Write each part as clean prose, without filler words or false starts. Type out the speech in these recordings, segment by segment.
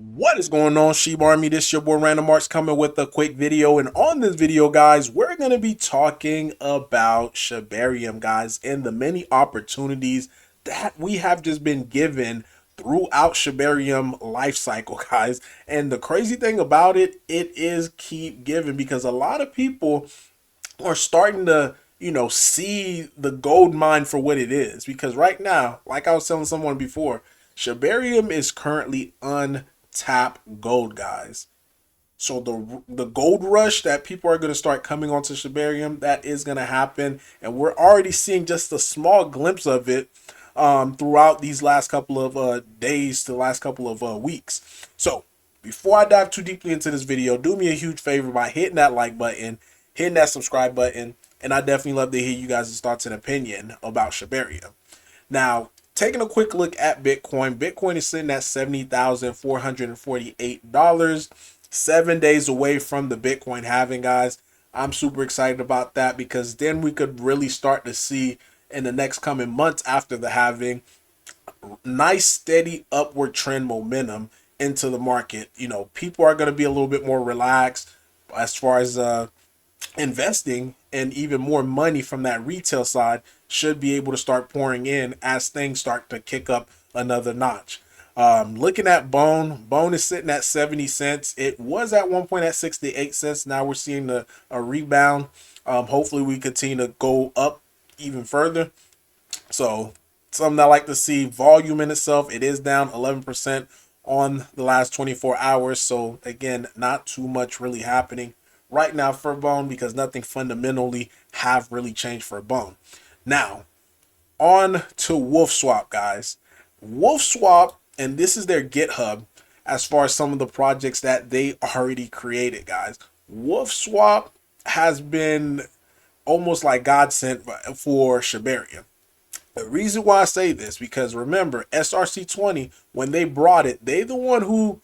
What is going on, Shibarmy? This your boy Random Marks coming with a quick video. And on this video, guys, we're going to be talking about Shibarium, guys, and the many opportunities that we have just been given throughout Shibarium life cycle, guys. And the crazy thing about it, it is keep giving, because a lot of people are starting to see the gold mine for what it is. Because right now, like I was telling someone before, Shibarium is currently untapped gold, guys. So the gold rush that people are going to start coming onto Shibarium, that is going to happen, and we're already seeing just a small glimpse of it throughout these last couple of days to the last couple of weeks. So before I dive too deeply into this video, do me a huge favor by hitting that like button, hitting that subscribe button, and I definitely love to hear you guys' thoughts and opinion about Shibarium. Now, taking a quick look at Bitcoin, Bitcoin is sitting at $70,448, 7 days away from the Bitcoin halving, guys. I'm super excited about that, because then we could really start to see in the next coming months after the halving, nice steady upward trend momentum into the market. People are going to be a little bit more relaxed as far as investing, and even more money from that retail side should be able to start pouring in as things start to kick up another notch. Looking at Bone is sitting at 70 cents. It was at one point at 68 cents. Now we're seeing a rebound. Hopefully we continue to go up even further. So something I like to see. Volume in itself, it is down 11% on the last 24 hours. So again, not too much really happening right now for Bone, because nothing fundamentally have really changed for Bone. Now, on to Wolfswap, guys. Wolfswap, and this is their GitHub as far as some of the projects that they already created, guys. Wolfswap has been almost like God sent for Shibarium. The reason why I say this, because remember, SRC20, when they brought it, they the one who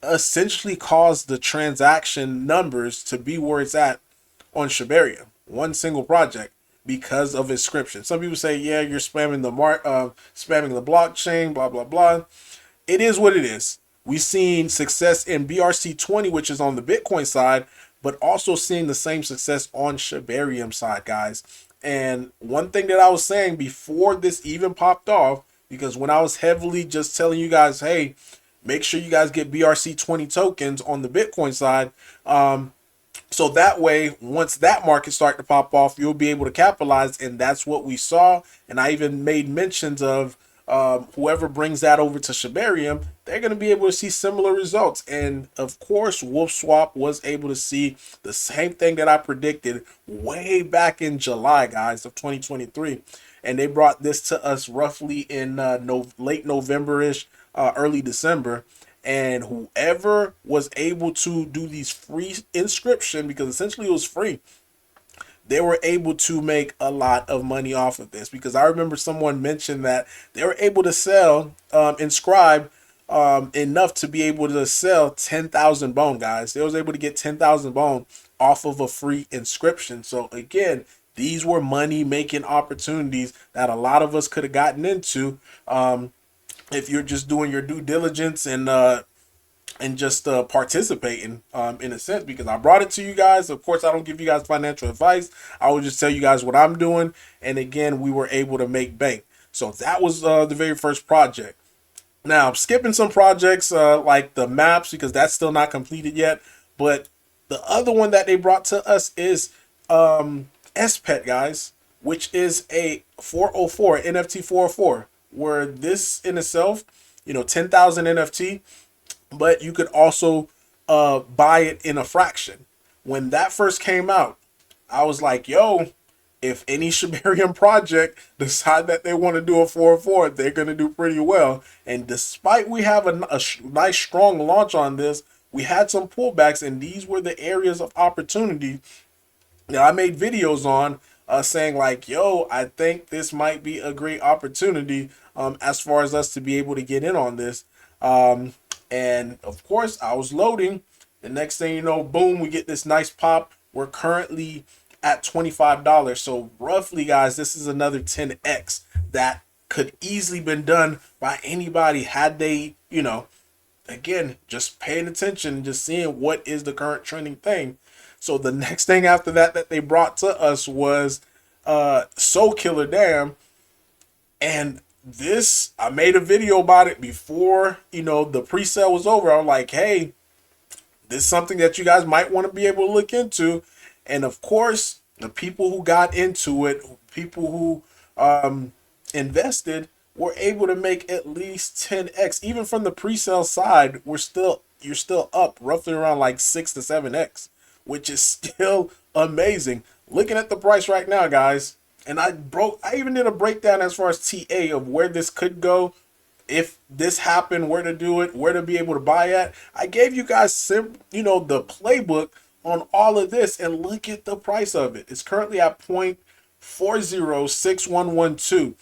essentially caused the transaction numbers to be where it's at on Shibarium, one single project, because of inscription. Some people say, yeah, you're spamming spamming the blockchain, blah blah blah. It is what it is. We've seen success in BRC20, which is on the Bitcoin side, but also seeing the same success on Shibarium side, guys. And one thing that I was saying before this even popped off, because when I was heavily just telling you guys, hey, make sure you guys get BRC20 tokens on the Bitcoin side. So that way, once that market start to pop off, you'll be able to capitalize. And that's what we saw. And I even made mentions of whoever brings that over to Shibarium, they're going to be able to see similar results. And of course, Wolfswap was able to see the same thing that I predicted way back in July, guys, of 2023. And they brought this to us roughly in late November-ish, early December. And whoever was able to do these free inscription, because essentially it was free, they were able to make a lot of money off of this. Because I remember someone mentioned that they were able to sell, inscribe enough to be able to sell 10,000 bone, guys. They was able to get 10,000 bone off of a free inscription. So again, these were money making opportunities that a lot of us could have gotten into if you're just doing your due diligence and just participating in a sense. Because I brought it to you guys. Of course, I don't give you guys financial advice. I will just tell you guys what I'm doing. And again, we were able to make bank. So that was the very first project. Now, I'm skipping some projects like the maps, because that's still not completed yet. But the other one that they brought to us is SPET, guys, which is a 404, NFT 404, where this in itself, 10,000 NFT, but you could also buy it in a fraction. When that first came out, I was like, yo, if any Shibarium project decide that they want to do a 404, they're going to do pretty well. And despite we have a nice strong launch on this, we had some pullbacks, and these were the areas of opportunity that I made videos on, saying like, yo, I think this might be a great opportunity as far as us to be able to get in on this. And of course, I was loading. The next thing you know, boom, we get this nice pop. We're currently at $25. So roughly, guys, this is another 10x that could easily been done by anybody had they, again, just paying attention and just seeing what is the current trending thing. So the next thing after that that they brought to us was Soulkiller Dam. And this, I made a video about it before, the pre-sale was over. I'm like, hey, this is something that you guys might want to be able to look into. And of course, the people who got into it, people who invested, were able to make at least 10x. Even from the pre-sale side, you're still up roughly around like 6 to 7x, which is still amazing. Looking at the price right now, guys, and I even did a breakdown as far as TA of where this could go if this happened, where to do it, where to be able to buy at. I gave you guys the playbook on all of this, and look at the price of it. It's currently at 0.406112.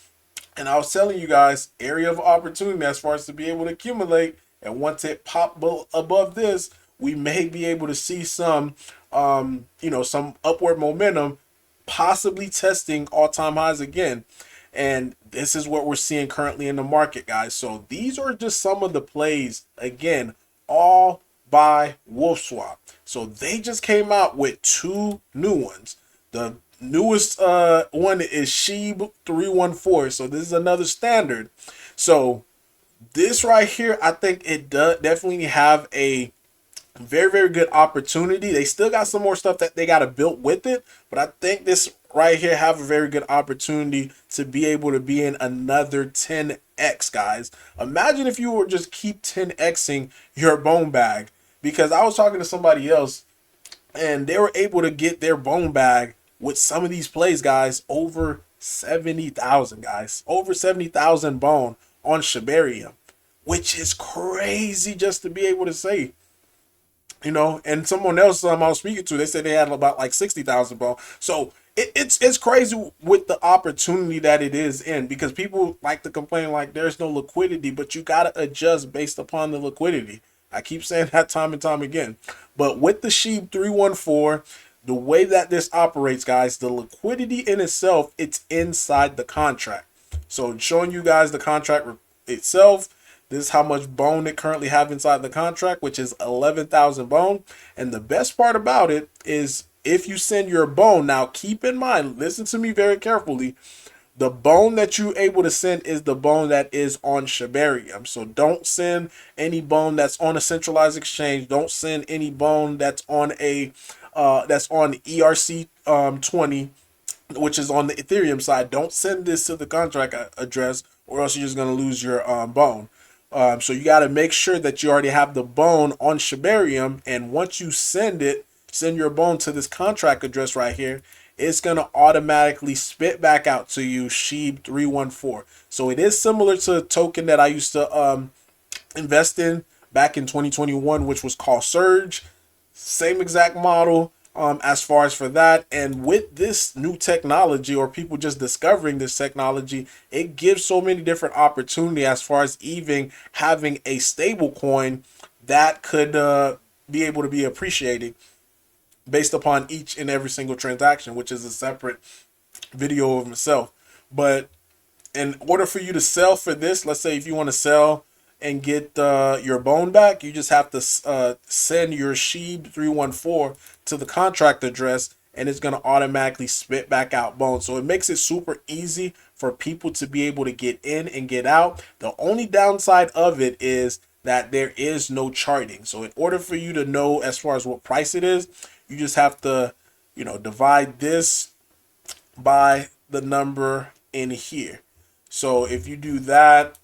And I was telling you guys, area of opportunity as far as to be able to accumulate. And once it pop above this, we may be able to see some some upward momentum, possibly testing all-time highs again. And this is what we're seeing currently in the market, guys. So these are just some of the plays, again, all by Wolfswap. So they just came out with two new ones. The newest one is Shib 314. So this is another standard. So this right here, I think it does definitely have a very, very good opportunity. They still got some more stuff that they got to build with it, but I think this right here have a very good opportunity to be able to be in another 10x, guys. Imagine if you were just keep 10xing your bone bag, because I was talking to somebody else and they were able to get their bone bag with some of these plays, guys, over 70,000, guys, over 70,000 bone on Shibarium, which is crazy just to be able to say. And someone else I was speaking to, they said they had about like 60,000 ball. So it's crazy with the opportunity that it is in, because people like to complain like there's no liquidity, but you got to adjust based upon the liquidity. I keep saying that time and time again. But with the Sheep 314, the way that this operates, guys, the liquidity in itself, it's inside the contract. So showing you guys the contract itself. This is how much bone it currently have inside the contract, which is 11,000 bone. And the best part about it is if you send your bone, now keep in mind, listen to me very carefully. The bone that you're able to send is the bone that is on Shibarium. So don't send any bone that's on a centralized exchange. Don't send any bone that's on ERC 20, which is on the Ethereum side. Don't send this to the contract address, or else you're just gonna lose your bone. So you got to make sure that you already have the bone on Shibarium, and once you send your bone to this contract address right here, it's going to automatically spit back out to you Sheep 314. So it is similar to a token that I used to invest in back in 2021, which was called Surge. Same exact model. As far as for that, and with this new technology, or people just discovering this technology, it gives so many different opportunity as far as even having a stable coin that could be able to be appreciated based upon each and every single transaction, which is a separate video of itself. But in order for you to sell for this, let's say if you want to sell and get your bone back, you just have to send your Sheep 314 to the contract address, and it's going to automatically spit back out bone. So it makes it super easy for people to be able to get in and get out. The only downside of it is that there is no charting. So in order for you to know as far as what price it is, you just have to, divide this by the number in here. So if you do that,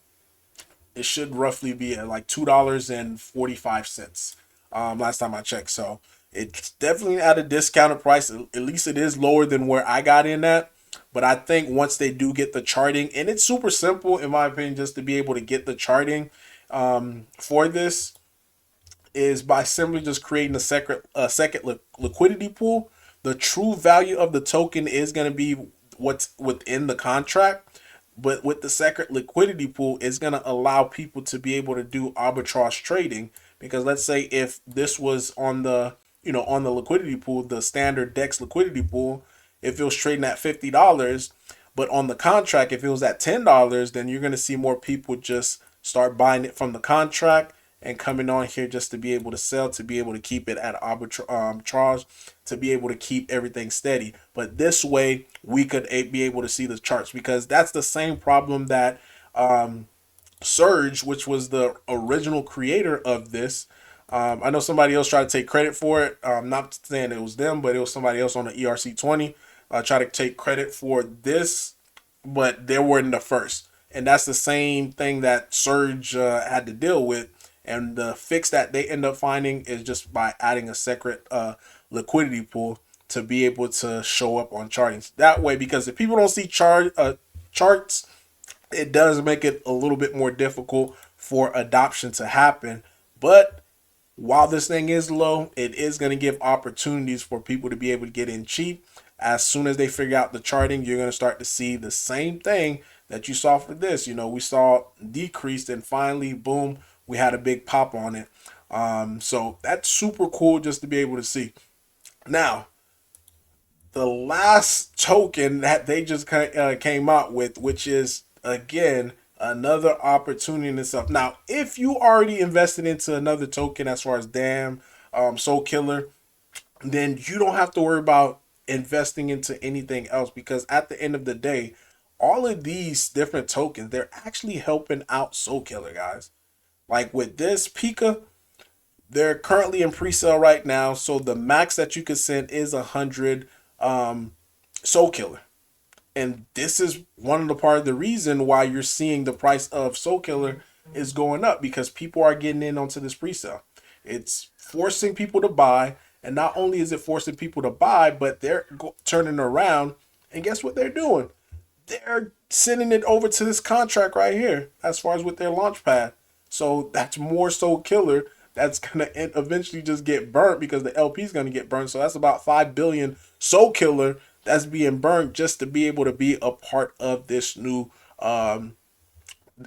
it should roughly be at like $2.45 last time I checked. So it's definitely at a discounted price. At least it is lower than where I got in at. But I think once they do get the charting, and it's super simple in my opinion, just to be able to get the charting for this, is by simply just creating a second liquidity pool. The true value of the token is going to be what's within the contract. But with the second liquidity pool, it's going to allow people to be able to do arbitrage trading. Because let's say if this was on the, on the liquidity pool, the standard DEX liquidity pool, if it was trading at $50, but on the contract, if it was at $10, then you're going to see more people just start buying it from the contract. and coming on here just to be able to sell, to be able to keep it at arbitrage, to be able to keep everything steady. But this way we could be able to see the charts, because that's the same problem that Surge, which was the original creator of this. I know somebody else tried to take credit for it. Not saying it was them, but it was somebody else on the ERC20 try to take credit for this, but they weren't the first. And that's the same thing that Surge had to deal with. And the fix that they end up finding is just by adding a separate liquidity pool to be able to show up on chartings. That way, because if people don't see charts, it does make it a little bit more difficult for adoption to happen. But while this thing is low, it is going to give opportunities for people to be able to get in cheap. As soon as they figure out the charting, you're going to start to see the same thing that you saw for this. You know, we saw decreased and finally, boom, we had a big pop on it. So that's super cool just to be able to see. Now, the last token that they just came out with, which is, again, another opportunity in itself. Now, if you already invested into another token as far as Dam, Soulkiller, then you don't have to worry about investing into anything else, because at the end of the day, all of these different tokens, they're actually helping out Soulkiller, guys. Like with this Pika, they're currently in pre-sale right now, so the max that you could send is 100 Soulkiller. And this is one of the part of the reason why you're seeing the price of Soulkiller is going up, because people are getting in onto this pre-sale. It's forcing people to buy, and not only is it forcing people to buy, but they're turning around, and guess what they're doing? They're sending it over to this contract right here, as far as with their launch pad. So that's more Soulkiller that's gonna eventually just get burnt, because the LP is gonna get burnt. So that's about 5 billion Soulkiller that's being burnt just to be able to be a part of this new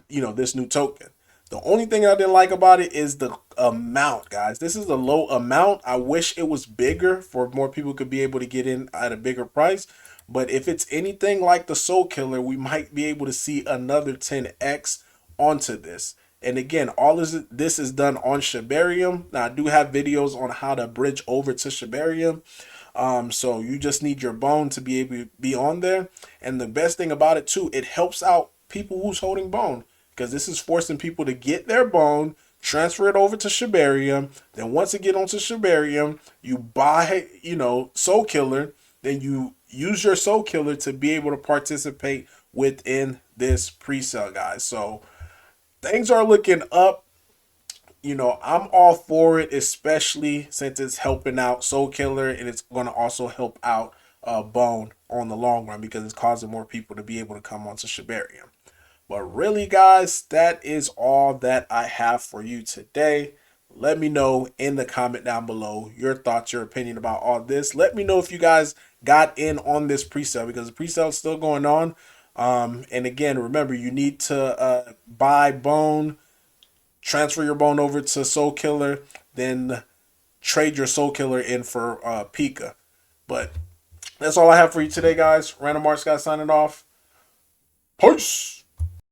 this new token. The only thing I didn't like about it is the amount, guys. This is a low amount. I wish it was bigger for more people could be able to get in at a bigger price. But if it's anything like the Soulkiller, we might be able to see another 10x onto this. And again, all of this is done on Shibarium. Now, I do have videos on how to bridge over to Shibarium. So you just need your bone to be able to be on there. And the best thing about it too, it helps out people who's holding bone, because this is forcing people to get their bone, transfer it over to Shibarium. Then once it get onto Shibarium, you buy, Soulkiller. Then you use your Soulkiller to be able to participate within this pre-sale, guys. So things are looking up. I'm all for it, especially since it's helping out Soulkiller, and it's going to also help out Bone on the long run, because it's causing more people to be able to come onto Shibarium. But really, guys, that is all that I have for you today. Let me know in the comment down below your thoughts, your opinion about all this. Let me know if you guys got in on this pre-sale, because the pre-sale is still going on. And again, remember, you need to buy Bone, transfer your bone over to Soulkiller, then trade your Soulkiller in for Pika. But that's all I have for you today, guys. Random Arts guy signing off. Peace.